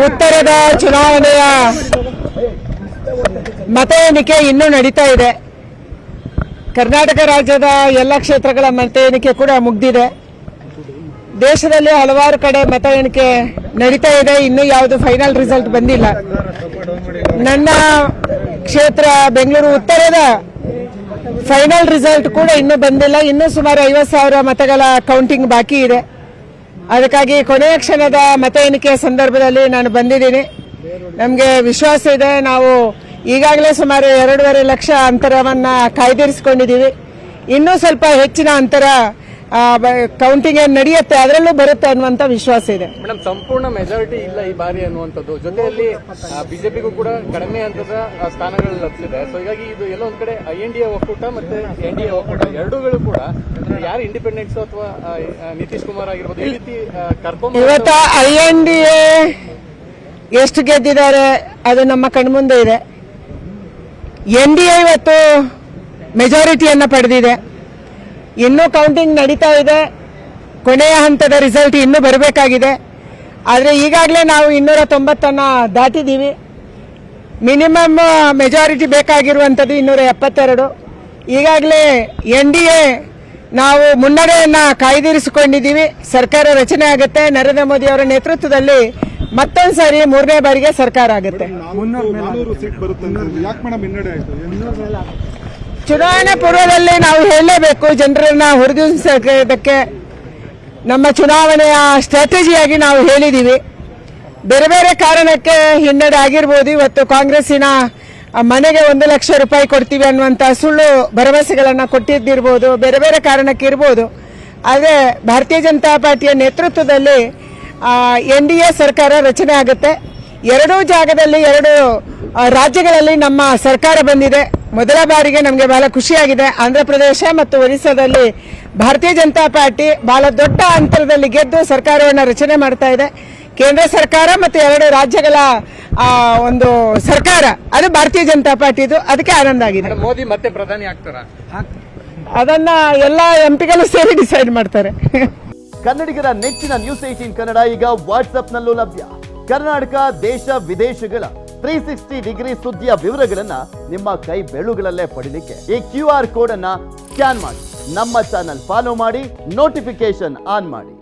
ಉತ್ತರದ ಚುನಾವಣೆಯ ಮತ ಎಣಿಕೆ ಇನ್ನೂ ನಡೀತಾ ಇದೆ. ಕರ್ನಾಟಕ ರಾಜ್ಯದ ಎಲ್ಲ ಕ್ಷೇತ್ರಗಳ ಮತ ಎಣಿಕೆ ಕೂಡ ಮುಗಿದಿದೆ. ದೇಶದಲ್ಲಿ ಹಲವಾರು ಕಡೆ ಮತ ಎಣಿಕೆ ನಡೀತಾ ಇದೆ. ಇನ್ನೂ ಯಾವುದು ಫೈನಲ್ ರಿಸಲ್ಟ್ ಬಂದಿಲ್ಲ. ನನ್ನ ಕ್ಷೇತ್ರ ಬೆಂಗಳೂರು ಉತ್ತರದ ಫೈನಲ್ ರಿಸಲ್ಟ್ ಕೂಡ ಇನ್ನೂ ಬಂದಿಲ್ಲ. ಇನ್ನೂ ಸುಮಾರು 50,000 ಮತಗಳ ಕೌಂಟಿಂಗ್ ಬಾಕಿ ಇದೆ. ಅದಕ್ಕಾಗಿ ಕೊನೆಯ ಕ್ಷಣದ ಮತ ಎಣಿಕೆಯ ಸಂದರ್ಭದಲ್ಲಿ ನಾನು ಬಂದಿದ್ದೀನಿ. ನಮಗೆ ವಿಶ್ವಾಸ ಇದೆ, ನಾವು ಈಗಾಗಲೇ ಸುಮಾರು 2.5 ಲಕ್ಷ ಅಂತರವನ್ನು ಕಾಯ್ದಿರಿಸಿಕೊಂಡಿದ್ದೀವಿ. ಇನ್ನೂ ಸ್ವಲ್ಪ ಹೆಚ್ಚಿನ ಅಂತರ ಕೌಂಟಿಂಗ್ ಏನು ನಡೆಯುತ್ತೆ, ಅದರಲ್ಲೂ ಬರುತ್ತೆ ಅನ್ನುವಂಥ ವಿಶ್ವಾಸ ಇದೆ. ಮೇಡಮ್, ಸಂಪೂರ್ಣ ಮೆಜಾರಿಟಿ ಇಲ್ಲ ಈ ಬಾರಿ ಅನ್ನುವಂಥದ್ದು, ಜೊತೆಯಲ್ಲಿ ಬಿಜೆಪಿಗೂ ಕೂಡ ಕಡಿಮೆ ಹಂತದ ಸ್ಥಾನಗಳು ಲಭಿಸಿದೆ. ಸೊ ಹೀಗಾಗಿ ಇದು ಎಲ್ಲೋ ಒಂದ್ ಕಡೆ INDA ಒಕ್ಕೂಟ ಮತ್ತೆ NDA ಒಕ್ಕೂಟ ಎರಡೂಗಳು ಕೂಡ ಯಾರು ಇಂಡಿಪೆಂಡೆಂಟ್ಸ್ ಅಥವಾ ನಿತೀಶ್ ಕುಮಾರ್ ಆಗಿರ್ಬೋದು ಈ ರೀತಿ ಕರ್ಕೊಂಡು ಇವತ್ತು INDA ಎಷ್ಟು ಗೆದ್ದಿದ್ದಾರೆ ಅದು ನಮ್ಮ ಕಣ್ಮುಂದೆ ಇದೆ. NDA ಇವತ್ತು ಮೆಜಾರಿಟಿಯನ್ನು ಪಡೆದಿದೆ. ಇನ್ನೂ ಕೌಂಟಿಂಗ್ ನಡೀತಾ ಇದೆ. ಕೊನೆಯ ಹಂತದ ರಿಸಲ್ಟ್ ಇನ್ನೂ ಬರಬೇಕಾಗಿದೆ. ಆದರೆ ಈಗಾಗಲೇ ನಾವು 290 ದಾಟಿದ್ದೀವಿ. Minimum majority ಬೇಕಾಗಿರುವಂಥದ್ದು 272. ಈಗಾಗಲೇ NDA ನಾವು ಮುನ್ನಡೆಯನ್ನು ಕಾಯ್ದಿರಿಸಿಕೊಂಡಿದ್ದೀವಿ. ಸರ್ಕಾರ ರಚನೆ ಆಗುತ್ತೆ. ನರೇಂದ್ರ ಮೋದಿ ಅವರ ನೇತೃತ್ವದಲ್ಲಿ ಮತ್ತೊಂದು ಸಾರಿ 3ನೇ ಬಾರಿಗೆ ಸರ್ಕಾರ ಆಗುತ್ತೆ. ಚುನಾವಣೆ ಪೂರ್ವದಲ್ಲಿ ನಾವು ಹೇಳಲೇಬೇಕು, ಜನರನ್ನ ಹುರಿದುಂಬಿಸೋದಕ್ಕೆ ನಮ್ಮ ಚುನಾವಣೆಯ ಸ್ಟ್ರಾಟಜಿಯಾಗಿ ನಾವು ಹೇಳಿದ್ದೀವಿ. ಬೇರೆ ಬೇರೆ ಕಾರಣಕ್ಕೆ ಹಿನ್ನಡೆ ಆಗಿರ್ಬೋದು. ಇವತ್ತು ಕಾಂಗ್ರೆಸ್ಸಿನ ಮನೆಗೆ 1 ಲಕ್ಷ ರೂಪಾಯಿ ಕೊಡ್ತೀವಿ ಅನ್ನುವಂಥ ಸುಳ್ಳು ಭರವಸೆಗಳನ್ನು ಕೊಟ್ಟಿದ್ದಿರ್ಬೋದು, ಬೇರೆ ಬೇರೆ ಕಾರಣಕ್ಕೆ ಇರ್ಬೋದು. ಆದರೆ ಭಾರತೀಯ ಜನತಾ ಪಾರ್ಟಿಯ ನೇತೃತ್ವದಲ್ಲಿ NDA ಸರ್ಕಾರ ರಚನೆ ಆಗುತ್ತೆ. ಎರಡೂ ಜಾಗದಲ್ಲಿ 2 ರಾಜ್ಯಗಳಲ್ಲಿ ನಮ್ಮ ಸರ್ಕಾರ ಬಂದಿದೆ. ಮೊದಲ ಬಾರಿಗೆ ನಮಗೆ ಬಹಳ ಖುಷಿಯಾಗಿದೆ. ಆಂಧ್ರ ಪ್ರದೇಶ ಮತ್ತು ಒರಿಸ್ಸಾದಲ್ಲಿ ಭಾರತೀಯ ಜನತಾ ಪಾರ್ಟಿ ಬಹಳ ದೊಡ್ಡ ಅಂತರದಲ್ಲಿ ಗೆದ್ದು ಸರ್ಕಾರವನ್ನು ರಚನೆ ಮಾಡ್ತಾ ಇದೆ. ಕೇಂದ್ರ ಸರ್ಕಾರ ಮತ್ತು 2 ರಾಜ್ಯಗಳ ಒಂದು ಸರ್ಕಾರ ಅದು ಭಾರತೀಯ ಜನತಾ ಪಾರ್ಟಿದು. ಅದಕ್ಕೆ ಆನಂದ ಆಗಿದೆ. ಮೋದಿ ಮತ್ತೆ ಪ್ರಧಾನಿ ಆಗ್ತಾರ, ಅದನ್ನ ಎಲ್ಲ MP ಗಳು ಸೇರಿ ಡಿಸೈಡ್ ಮಾಡ್ತಾರೆ. ಕನ್ನಡಿಗರ ನೆಚ್ಚಿನ ನ್ಯೂಸ್ 18 ಕನ್ನಡ ಈಗ ವಾಟ್ಸ್ಆಪ್ನಲ್ಲೂ ಲಭ್ಯ. ಕರ್ನಾಟಕ, ದೇಶ ವಿದೇಶಗಳ 360 ಡಿಗ್ರಿ ಸುದ್ದಿಯ ವಿವರಗಳನ್ನ ನಿಮ್ಮ ಕೈ ಬೆರಳುಗಳಲ್ಲೇ ಪಡಿಲಿಕ್ಕೆ ಈ QR ಕೋಡ್ ಅನ್ನ ಸ್ಕ್ಯಾನ್ ಮಾಡಿ, ನಮ್ಮ ಚಾನಲ್ ಫಾಲೋ ಮಾಡಿ, ನೋಟಿಫಿಕೇಶನ್ ಆನ್ ಮಾಡಿ.